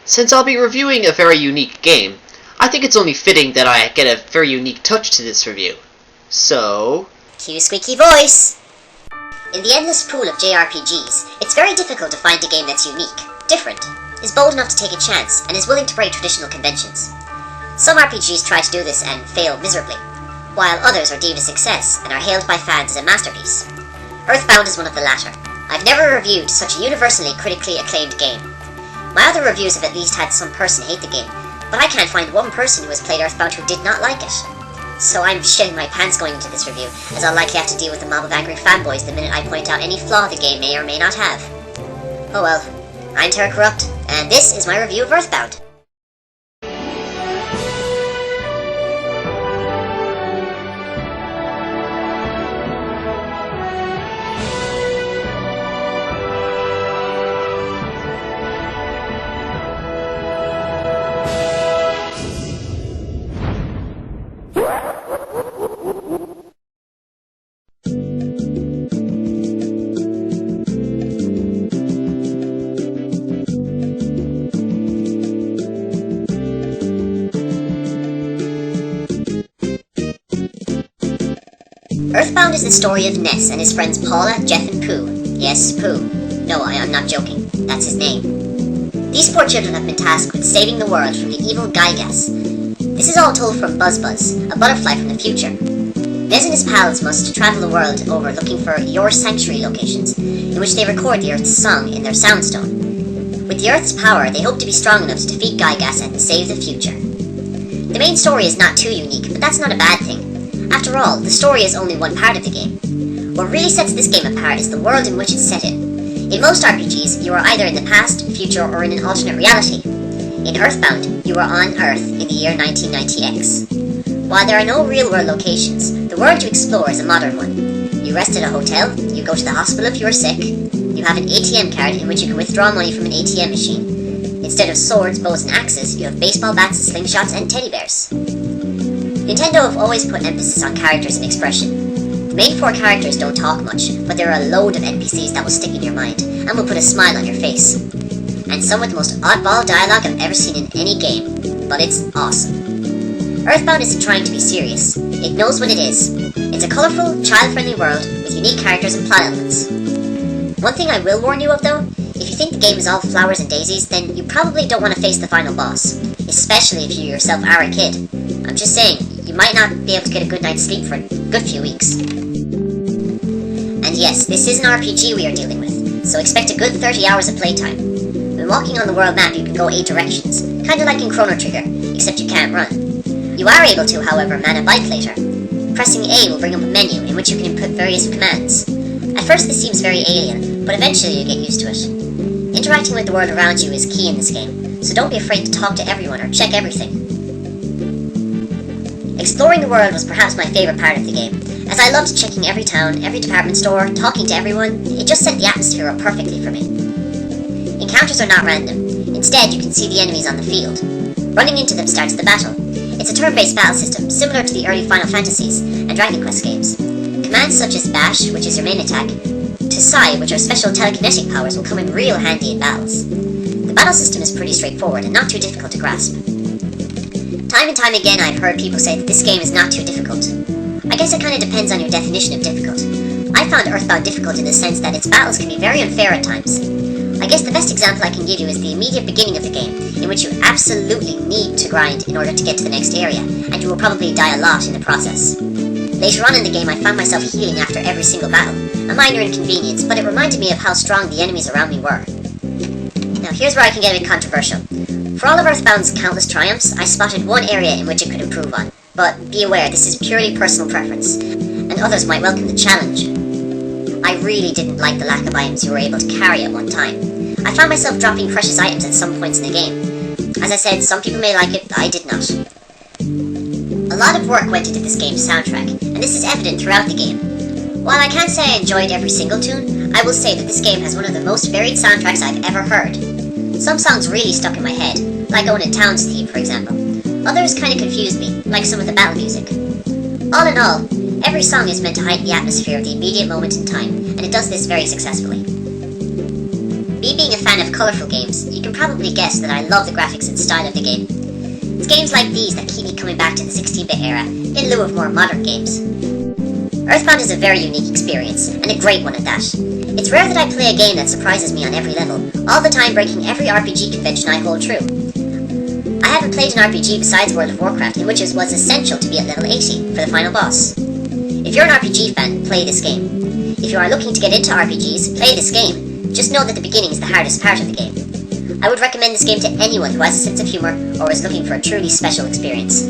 Since I'll be reviewing a very unique game, I think it's only fitting that I get a very unique touch to this review. So... Cue squeaky voice! In the endless pool of JRPGs, it's very difficult to find a game that's unique, different, is bold enough to take a chance, and is willing to break traditional conventions. Some RPGs try to do this and fail miserably, while others are deemed a success and are hailed by fans as a masterpiece. Earthbound is one of the latter. I've never reviewed such a universally critically acclaimed game. My other reviews have at least had some person hate the game, but I can't find one person who has played Earthbound who did not like it. So I'm shitting my pants going into this review, as I'll likely have to deal with a mob of angry fanboys the minute I point out any flaw the game may or may not have. Oh well, I'm Terra Corrupt, and this is my review of Earthbound. Earthbound is the story of Ness and his friends Paula, Jeff and Pooh. Yes, Pooh. No, I'm not joking. That's his name. These poor children have been tasked with saving the world from the evil Gygas. This is all told from Buzzbuzz, a butterfly from the future. Ness and his pals must travel the world over looking for Your Sanctuary locations, in which they record the Earth's song in their soundstone. With the Earth's power, they hope to be strong enough to defeat Gygas and save the future. The main story is not too unique, but that's not a bad thing. After all, the story is only one part of the game. What really sets this game apart is the world in which it's set in. In most RPGs, you are either in the past, future, or in an alternate reality. In Earthbound, you are on Earth in the year 1990X. While there are no real-world locations, the world you explore is a modern one. You rest at a hotel, you go to the hospital if you are sick, you have an ATM card in which you can withdraw money from an ATM machine. Instead of swords, bows, and axes, you have baseball bats, slingshots, and teddy bears. Nintendo have always put emphasis on characters and expression. The main four characters don't talk much, but there are a load of NPCs that will stick in your mind, and will put a smile on your face. And some with the most oddball dialogue I've ever seen in any game, but it's awesome. Earthbound isn't trying to be serious. It knows what it is. It's a colourful, child-friendly world with unique characters and plot elements. One thing I will warn you of though, if you think the game is all flowers and daisies, then you probably don't want to face the final boss, especially if you yourself are a kid. I'm just saying, you might not be able to get a good night's sleep for a good few weeks. And yes, this is an RPG we are dealing with, so expect a good 30 hours of playtime. When walking on the world map you can go 8 directions, kinda like in Chrono Trigger, except you can't run. You are able to, however, man a bike later. Pressing A will bring up a menu in which you can input various commands. At first this seems very alien, but eventually you get used to it. Interacting with the world around you is key in this game, so don't be afraid to talk to everyone or check everything. Exploring the world was perhaps my favourite part of the game, as I loved checking every town, every department store, talking to everyone. It just set the atmosphere up perfectly for me. Encounters are not random. Instead, you can see the enemies on the field. Running into them starts the battle. It's a turn-based battle system, similar to the early Final Fantasies and Dragon Quest games. Commands such as Bash, which is your main attack, to Sai, which are special telekinetic powers, will come in real handy in battles. The battle system is pretty straightforward and not too difficult to grasp. Time and time again I've heard people say that this game is not too difficult. I guess it kinda depends on your definition of difficult. I found Earthbound difficult in the sense that its battles can be very unfair at times. I guess the best example I can give you is the immediate beginning of the game, in which you absolutely need to grind in order to get to the next area, and you will probably die a lot in the process. Later on in the game I found myself healing after every single battle, a minor inconvenience, but it reminded me of how strong the enemies around me were. Now here's where I can get a bit controversial. For all of Earthbound's countless triumphs, I spotted one area in which it could improve on, but be aware this is purely personal preference, and others might welcome the challenge. I really didn't like the lack of items you were able to carry at one time. I found myself dropping precious items at some points in the game. As I said, some people may like it, I did not. A lot of work went into this game's soundtrack, and this is evident throughout the game. While I can't say I enjoyed every single tune, I will say that this game has one of the most varied soundtracks I've ever heard. Some songs really stuck in my head, like Owen Town's theme for example. Others kinda confused me, like some of the battle music. All in all, every song is meant to heighten the atmosphere of the immediate moment in time, and it does this very successfully. Me being a fan of colourful games, you can probably guess that I love the graphics and style of the game. It's games like these that keep me coming back to the 16-bit era, in lieu of more modern games. Earthbound is a very unique experience, and a great one at that. It's rare that I play a game that surprises me on every level, all the time breaking every RPG convention I hold true. I haven't played an RPG besides World of Warcraft in which it was essential to be at level 80 for the final boss. If you're an RPG fan, play this game. If you are looking to get into RPGs, play this game. Just know that the beginning is the hardest part of the game. I would recommend this game to anyone who has a sense of humour or is looking for a truly special experience.